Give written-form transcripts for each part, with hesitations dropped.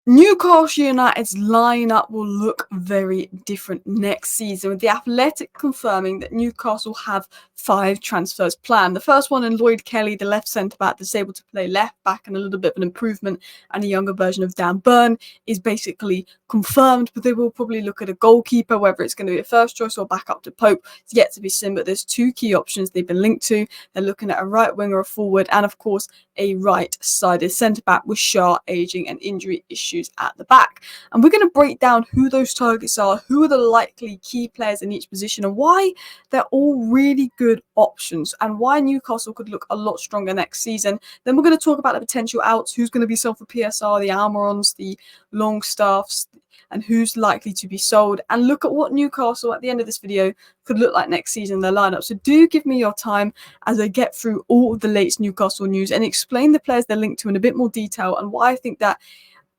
Newcastle United's lineup will look very different next season, with The Athletic confirming that Newcastle have 5 transfers planned. The first one in Lloyd Kelly, the left centre-back that's able to play left-back and a little bit of an improvement, and a younger version of Dan Burn is basically confirmed, but they will probably look at a goalkeeper, whether it's going to be a first choice or back up to Pope. It's yet to be seen, but there's 2 key options they've been linked to. They're looking at a right winger, a forward, and of course a right-sided centre-back with Shah ageing and injury issues at the back. And we're going to break down who those targets are, who are the likely key players in each position, and why they're all really good options, and why Newcastle could look a lot stronger next season. Then we're going to talk about the potential outs, who's going to be sold for PSR, the Almirons, the Longstaffs, and who's likely to be sold, and look at what Newcastle at the end of this video could look like next season in their lineup. So do give me your time as I get through all of the latest Newcastle news and explain the players they're linked to in a bit more detail, and why I think that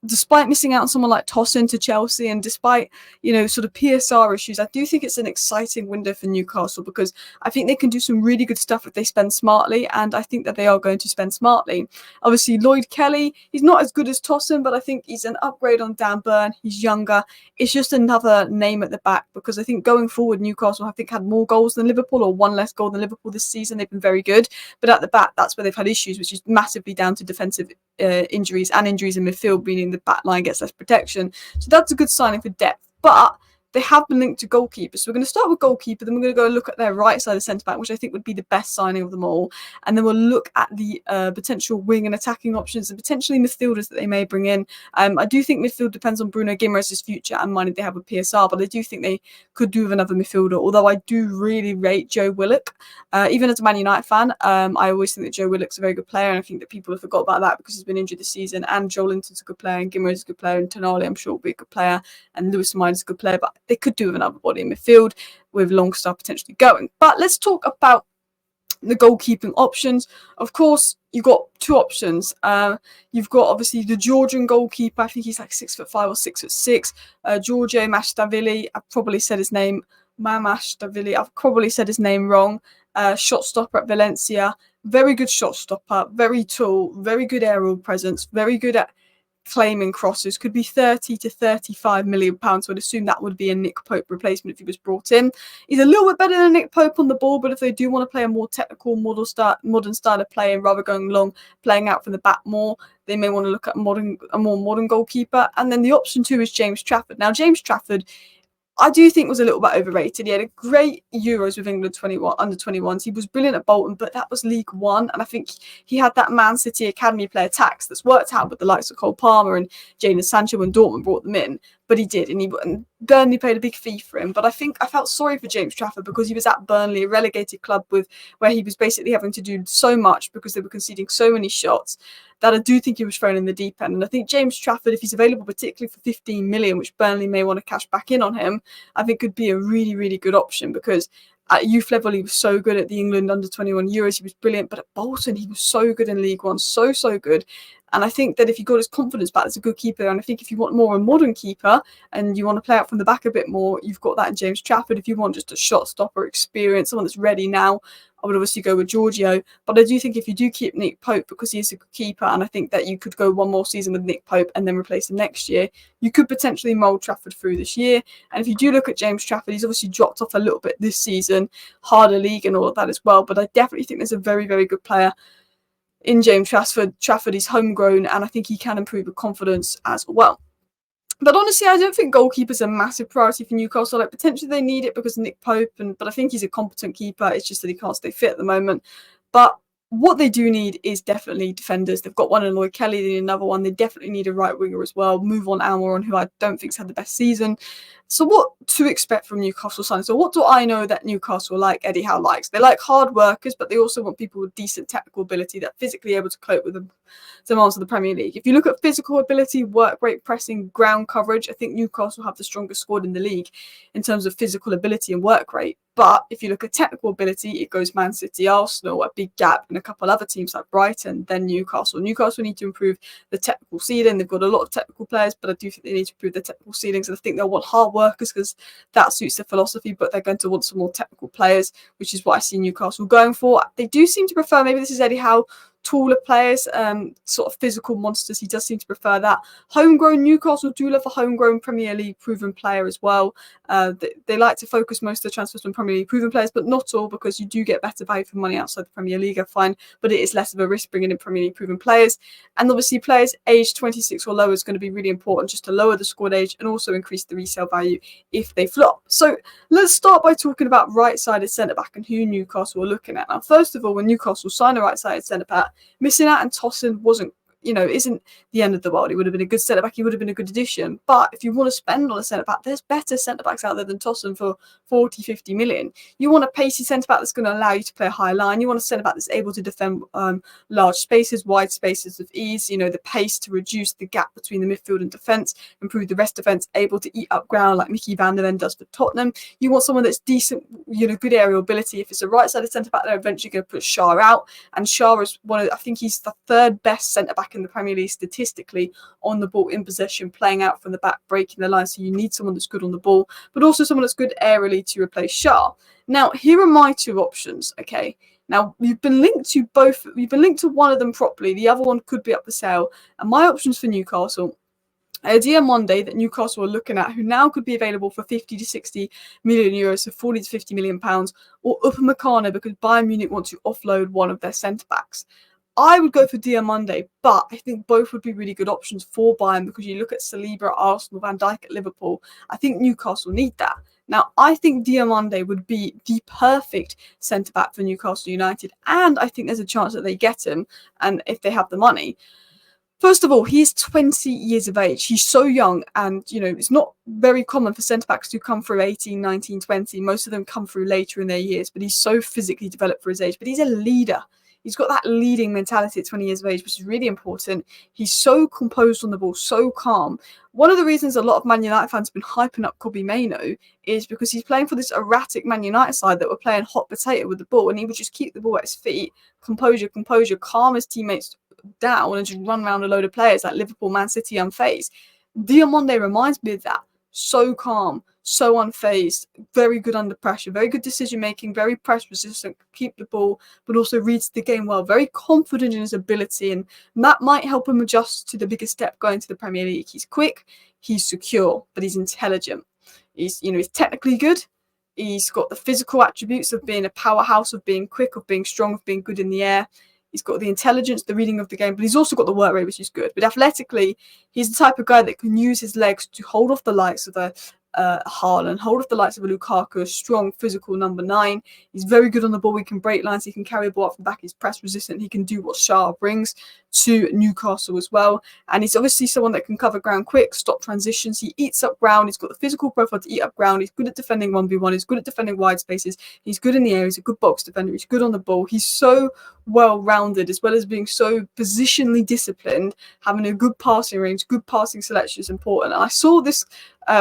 despite missing out on someone like Tosin to Chelsea, and despite, sort of PSR issues, I do think it's an exciting window for Newcastle, because I think they can do some really good stuff if they spend smartly, and I think that they are going to spend smartly. Obviously, Lloyd Kelly, he's not as good as Tosin, but I think he's an upgrade on Dan Burn. He's younger. It's just another name at the back, because I think going forward, Newcastle, I think, had more goals than Liverpool, or 1 less goal than Liverpool this season. They've been very good, but at the back, that's where they've had issues, which is massively down to defensive injuries and injuries in midfield, meaning the back line gets less protection. So that's a good signing for depth. But they have been linked to goalkeepers. So we're going to start with goalkeeper, then we're going to go look at their right side of centre-back, which I think would be the best signing of them all. And then we'll look at the potential wing and attacking options, and potentially midfielders that they may bring in. I do think midfield depends on Bruno Guimaraes' future and money they have with PSR, but I do think they could do with another midfielder, although I do really rate Joe Willock. Even as a Man United fan, I always think that Joe Willock's a very good player, and I think that people have forgot about that because he's been injured this season, and Joel Linton's a good player, and Guimaraes is a good player, and Tonali, I'm sure, will be a good player, and Lewis Mines is a good player, but they could do with another body in midfield, with Longstaff potentially going. But let's talk about the goalkeeping options. Of course, you've got 2 options. You've got obviously the Georgian goalkeeper. I think he's like 6'5" or 6'6". Giorgio Mashtavili. I've probably said his name. Mamashdavili. I've probably said his name wrong. Shot stopper at Valencia. Very good shot stopper. Very tall. Very good aerial presence. Very good at claiming crosses. Could be 30 to 35 million pounds. So I'd assume that would be a Nick Pope replacement if he was brought in. He's a little bit better than Nick Pope on the ball, but if they do want to play a more technical, modern style of play, and rather going long, playing out from the back more, they may want to look at a more modern goalkeeper. And then the option 2 is James Trafford. Now, James Trafford, I do think was a little bit overrated. He had a great Euros with England under 21s. He was brilliant at Bolton, but that was League One. And I think he had that Man City Academy player tax that's worked out with the likes of Cole Palmer and Jadon Sancho when Dortmund brought them in. But he did, and Burnley paid a big fee for him. But I think I felt sorry for James Trafford, because he was at Burnley, a relegated club where he was basically having to do so much because they were conceding so many shots, that I do think he was thrown in the deep end. And I think James Trafford, if he's available, particularly for 15 million, which Burnley may want to cash back in on him, I think could be a really, really good option, because at youth level, he was so good at the England under 21 Euros. He was brilliant, but at Bolton, he was so good in League One, so good. And I think that if he got his confidence back as a good keeper, and I think if you want more of a modern keeper and you want to play out from the back a bit more, you've got that in James Trafford. If you want just a shot stopper experience, someone that's ready now, I would obviously go with Giorgio. But I do think if you do keep Nick Pope, because he is a good keeper, and I think that you could go one more season with Nick Pope and then replace him next year, you could potentially mould Trafford through this year. And if you do look at James Trafford, he's obviously dropped off a little bit this season, harder league and all of that as well. But I definitely think there's a very, very good player in James Trafford. Trafford is homegrown, and I think he can improve with confidence as well. But honestly, I don't think goalkeeper's a massive priority for Newcastle. Like, potentially they need it because of Nick Pope, but I think he's a competent keeper. It's just that he can't stay fit at the moment. But what they do need is definitely defenders. They've got one in Lloyd Kelly, they need another one. They definitely need a right winger as well. Move on Almiron, who I don't think's had the best season. So what to expect from Newcastle signings? So what do I know that Newcastle like Eddie Howe likes? They like hard workers, but they also want people with decent technical ability that are physically able to cope with the demands of the Premier League. If you look at physical ability, work rate, pressing, ground coverage, I think Newcastle have the strongest squad in the league in terms of physical ability and work rate. But if you look at technical ability, it goes Man City, Arsenal, a big gap, and a couple other teams like Brighton, then Newcastle. Newcastle need to improve the technical ceiling. They've got a lot of technical players, but I do think they need to improve their technical ceilings. And I think they'll want hard workers because that suits their philosophy, but they're going to want some more technical players, which is what I see Newcastle going for. They do seem to prefer, maybe this is Eddie Howe taller players, sort of physical monsters. He does seem to prefer that. Homegrown, Newcastle do love a homegrown Premier League proven player as well. They like to focus most of the transfers on Premier League proven players, but not all, because you do get better value for money outside the Premier League, I find, but it is less of a risk bringing in Premier League proven players. And obviously players aged 26 or lower is going to be really important, just to lower the squad age and also increase the resale value if they flop. So let's start by talking about right-sided centre-back and who Newcastle are looking at. Now, first of all, when Newcastle signed a right-sided centre-back, missing out on Tosin wasn't, isn't the end of the world. He would have been a good centre-back. He would have been a good addition. But if you want to spend on a centre-back, there's better centre-backs out there than Tosin for 40, 50 million. You want a pacey centre-back that's going to allow you to play a high line. You want a centre-back that's able to defend large spaces, wide spaces of ease, the pace to reduce the gap between the midfield and defence, improve the rest defence, able to eat up ground like Mickey van der Ven does for Tottenham. You want someone that's decent, good aerial ability. If it's a right-sided centre-back, they're eventually going to put Shah out. And Shah is I think he's the third best centre-back in the Premier League statistically on the ball in possession, playing out from the back, breaking the line. So you need someone that's good on the ball, but also someone that's good aerially to replace Shah. Now, here are my two options, okay? Now, you've been linked to both. You've been linked to one of them properly. The other one could be up for sale. And my options for Newcastle, Diamonde that Newcastle are looking at, who now could be available for 50 to 60 million euros, so 40 to 50 million pounds, or Upamecano because Bayern Munich want to offload one of their centre-backs. I would go for Diamonde, but I think both would be really good options for Bayern, because you look at Saliba at Arsenal, Van Dijk at Liverpool. I think Newcastle need that. Now, I think Diamonde would be the perfect centre-back for Newcastle United, and I think there's a chance that they get him, and if they have the money. First of all, he's 20 years of age. He's so young, and, it's not very common for centre-backs to come through 18, 19, 20. Most of them come through later in their years, but he's so physically developed for his age. But he's a leader. He's got that leading mentality at 20 years of age, which is really important. He's so composed on the ball, so calm. One of the reasons a lot of Man United fans have been hyping up Kobbie Mainoo is because he's playing for this erratic Man United side that were playing hot potato with the ball, and he would just keep the ball at his feet, composure, calm his teammates down, and just run around a load of players like Liverpool, Man City, unfazed. Diamonde reminds me of that. So calm, so unfazed, very good under pressure, very good decision making, very press resistant, keep the ball, but also reads the game well, very confident in his ability, and that might help him adjust to the biggest step going to the Premier League. He's quick, he's secure, but he's intelligent. He's technically good. He's got the physical attributes of being a powerhouse, of being quick, of being strong, of being good in the air. He's got the intelligence, the reading of the game, but he's also got the work rate, which is good. But athletically, he's the type of guy that can use his legs to hold off the likes of a Haaland, hold off the likes of a Lukaku, a strong physical number 9. He's very good on the ball. He can break lines. He can carry the ball up from the back. He's press resistant. He can do what Shah brings to Newcastle as well. And he's obviously someone that can cover ground quick, stop transitions. He eats up ground. He's got the physical profile to eat up ground. He's good at defending 1v1. He's good at defending wide spaces. He's good in the air. He's a good box defender. He's good on the ball. He's so well-rounded, as well as being so positionally disciplined. Having a good passing range, good passing selection is important. And I saw this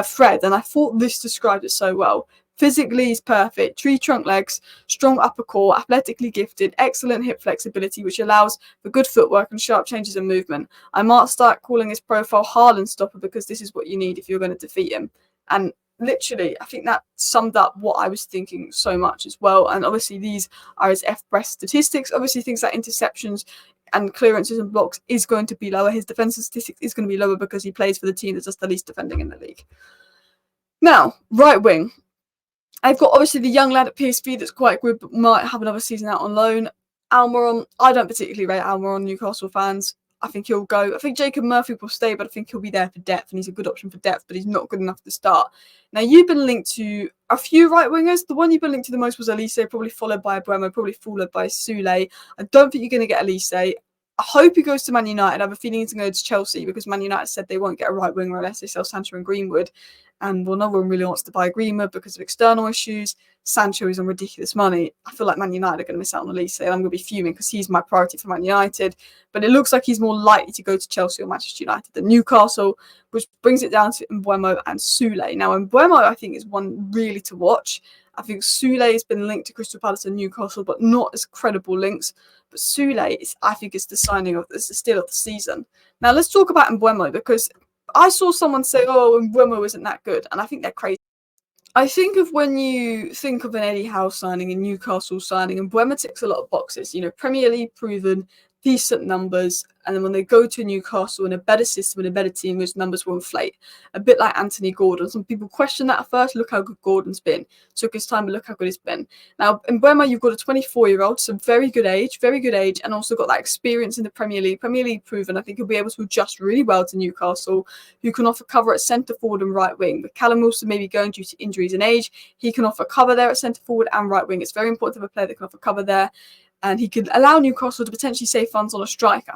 thread, and I thought this described it so well. Physically, he's perfect. Tree trunk legs, strong upper core, athletically gifted, excellent hip flexibility, which allows for good footwork and sharp changes in movement. I might start calling his profile Haaland stopper, because this is what you need if you're going to defeat him. And literally, I think that summed up what I was thinking so much as well. And obviously, these are his FBrest statistics. Obviously, things like interceptions and clearances and blocks is going to be lower. His defensive statistics is going to be lower because he plays for the team that does the least defending in the league. Now, right wing. I've got obviously the young lad at PSV that's quite good, but might have another season out on loan. Almiron, I don't particularly rate Almiron, Newcastle fans. I think he'll go. I think Jacob Murphy will stay, but I think he'll be there for depth, and he's a good option for depth, but he's not good enough to start. Now, you've been linked to a few right wingers. The one you've been linked to the most was Elise, probably followed by Abramo, probably followed by Sule. I don't think you're going to get Elise. I hope he goes to Man United. I have a feeling he's going to go to Chelsea, because Man United said they won't get a right winger unless they sell Sancho and Greenwood. And well, no one really wants to buy Greenwood because of external issues. Sancho is on ridiculous money. I feel like Man United are going to miss out on Elise, and I'm going to be fuming because he's my priority for Man United. But it looks like he's more likely to go to Chelsea or Manchester United than Newcastle, which brings it down to Mbeumo and Sule. Now, Mbeumo, I think, is one really to watch. I think Sule has been linked to Crystal Palace and Newcastle, but not as credible links. But Sule, I think, is the steal of the season. Now, let's talk about Mbeumo, because I saw someone say, oh, Mbeumo isn't that good, and I think they're crazy. I think of when you think of an Eddie Howe signing, a Newcastle signing, and Mbeumo ticks a lot of boxes. Premier League proven, decent numbers, and then when they go to Newcastle in a better system and a better team, those numbers will inflate. A bit like Anthony Gordon. Some people question that at first. Look how good Gordon's been. Took his time, but look how good he's been. Now, in Mbeumo, you've got a 24-year-old, so very good age, and also got that experience in the Premier League. Premier League proven. I think he'll be able to adjust really well to Newcastle, who can offer cover at centre forward and right wing. But Callum Wilson may be going due to injuries and age. He can offer cover there at centre forward and right wing. It's very important to have a player that can offer cover there. And he could allow Newcastle to potentially save funds on a striker.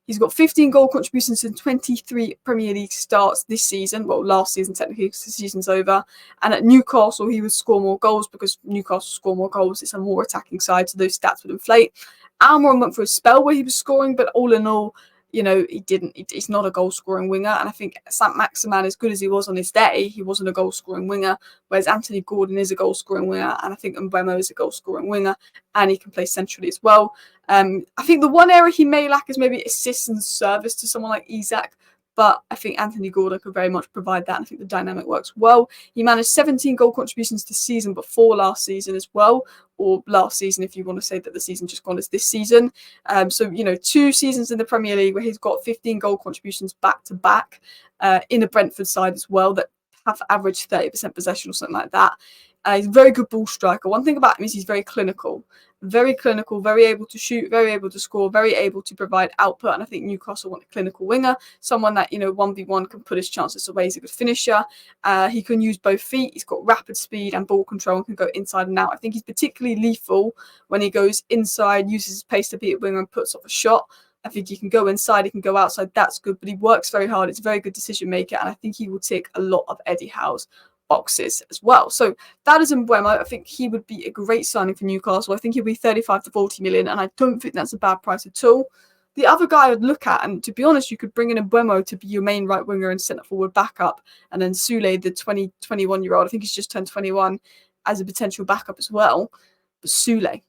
He's got 15 goal contributions in 23 Premier League starts this season. Well, last season, technically, because the season's over. And at Newcastle, he would score more goals because Newcastle score more goals. It's a more attacking side, so those stats would inflate. Almiron went for a spell where he was scoring, but all in all, you know, he's not a goal-scoring winger. And I think Saint-Maximin, as good as he was on his day, he wasn't a goal-scoring winger, whereas Anthony Gordon is a goal-scoring winger, and I think Mbeumo is a goal-scoring winger, and he can play centrally as well. I think the one area he may lack is maybe assist and service to someone like Isak, but I think Anthony Gordon could very much provide that, and I think the dynamic works well. He managed 17 goal contributions this season before last season as well, or last season if you want to say that the season just gone as this season. So, you know, 2 seasons in the Premier League where he's got 15 goal contributions back-to-back in a Brentford side as well that have averaged 30% possession or something like that. He's a very good ball striker. One thing about him is he's very clinical, very able to shoot, very able to score, very able to provide output. And I think Newcastle want a clinical winger, someone that, you know, 1v1 can put his chances away. He's a good finisher. He can use both feet. He's got rapid speed and ball control and can go inside and out. I think he's particularly lethal when he goes inside, uses his pace to beat a winger and puts off a shot. I think he can go inside, he can go outside. That's good, but he works very hard. It's a very good decision maker, and I think he will tick a lot of Eddie Howe's boxes as well. So that is Mbeumo. I think he would be a great signing for Newcastle. I think he'll be 35 to 40 million, and I don't think that's a bad price at all. The other guy I'd look at, and to be honest, you could bring in Mbeumo to be your main right winger and centre forward backup, and then Soulé, the 21-year-old, I think he's just turned 21, as a potential backup as well. But Soulé,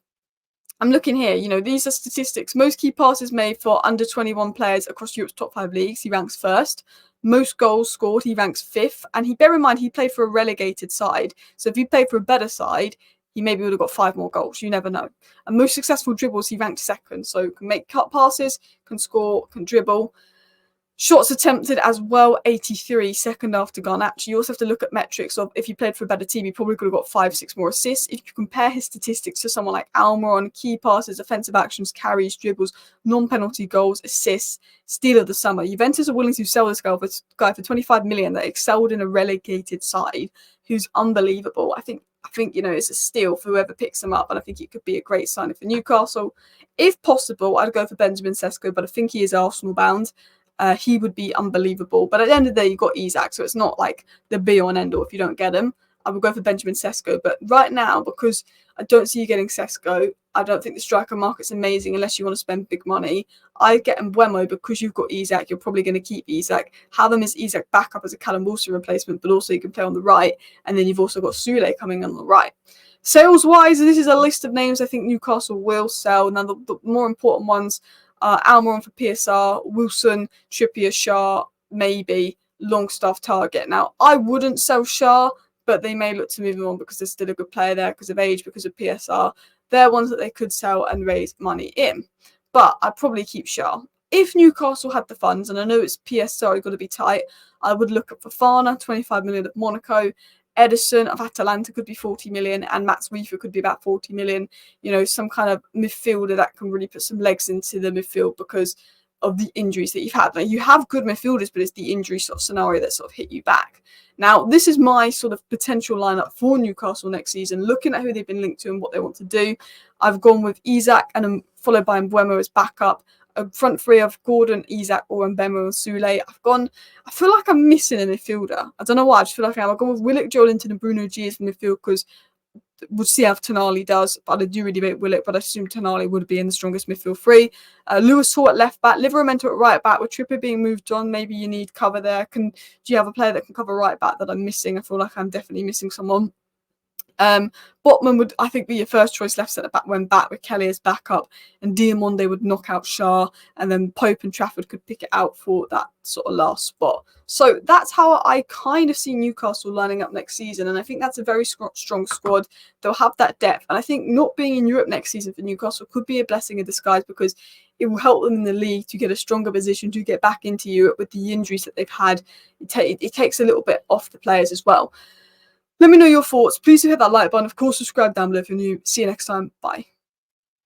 I'm looking here, you know, these are statistics. Most key passes made for under 21 players across Europe's top 5 leagues. He ranks first. Most goals scored, he ranks 5th. And bear in mind, he played for a relegated side. So if he played for a better side, he maybe would have got 5 more goals. You never know. And most successful dribbles, he ranked 2nd. So can make cut passes, can score, can dribble. Shots attempted as well, 83, second after Garnacho. You also have to look at metrics of if he played for a better team, he probably could have got 5-6 more assists. If you compare his statistics to someone like Almiron, key passes, offensive actions, carries, dribbles, non-penalty goals, assists, steal of the summer. Juventus are willing to sell this guy for 25 million that excelled in a relegated side, who's unbelievable. I think you know, it's a steal for whoever picks him up, and I think it could be a great signing for Newcastle. If possible, I'd go for Benjamin Sesko, but I think he is Arsenal bound. He would be unbelievable. But at the end of the day, you've got Isak, so it's not like the be-all and end-all if you don't get him. I would go for Benjamin Sesko. But right now, because I don't see you getting Sesko, I don't think the striker market's amazing unless you want to spend big money. I get Mbeumo because you've got Isak. You're probably going to keep Isak. Have him as Isak backup as a Callum Wilson replacement, but also you can play on the right. And then you've also got Soulé coming on the right. Sales-wise, this is a list of names I think Newcastle will sell. Now, the more important ones, Almiron for PSR, Wilson, Trippier, Shah, maybe Longstaff Target. Now, I wouldn't sell Shah, but they may look to move him on because there's still a good player there because of age, because of PSR. They're ones that they could sell and raise money in. But I'd probably keep Shah. If Newcastle had the funds, and I know it's PSR got to be tight, I would look at Fofana, 25 million at Monaco. Edison of Atalanta could be 40 million, and Mats Wiefer could be about 40 million. You know, some kind of midfielder that can really put some legs into the midfield because of the injuries that you've had. Now, you have good midfielders, but it's the injury sort of scenario that sort of hit you back. Now, this is my sort of potential lineup for Newcastle next season, looking at who they've been linked to and what they want to do. I've gone with Isak and followed by Mbeumo as backup. A front three of Gordon, Isak, or Mbeumo and Soulé. I feel like I'm missing a midfielder. I don't know why. I just feel like I am. I've gone with Willock, Joelinton, and Bruno G as midfield because we'll see how Tonali does. But I do really rate Willock, but I assume Tonali would be in the strongest midfield three. Lewis Hall at left back, Livramento at right back. With Trippier being moved on, maybe you need cover there. Do you have a player that can cover right back that I'm missing? I feel like I'm definitely missing someone. Botman would, I think, be your first choice left centre back when back with Kelly as backup, and Diamonde would knock out Shah, and then Pope and Trafford could pick it out for that sort of last spot. So that's how I kind of see Newcastle lining up next season, and I think that's a very strong squad. They'll have that depth, and I think not being in Europe next season for Newcastle could be a blessing in disguise because it will help them in the league to get a stronger position to get back into Europe with the injuries that they've had. It takes a little bit off the players as well. Let me know your thoughts. Please do hit that like button. Of course, subscribe down below if you're new. See you next time. Bye.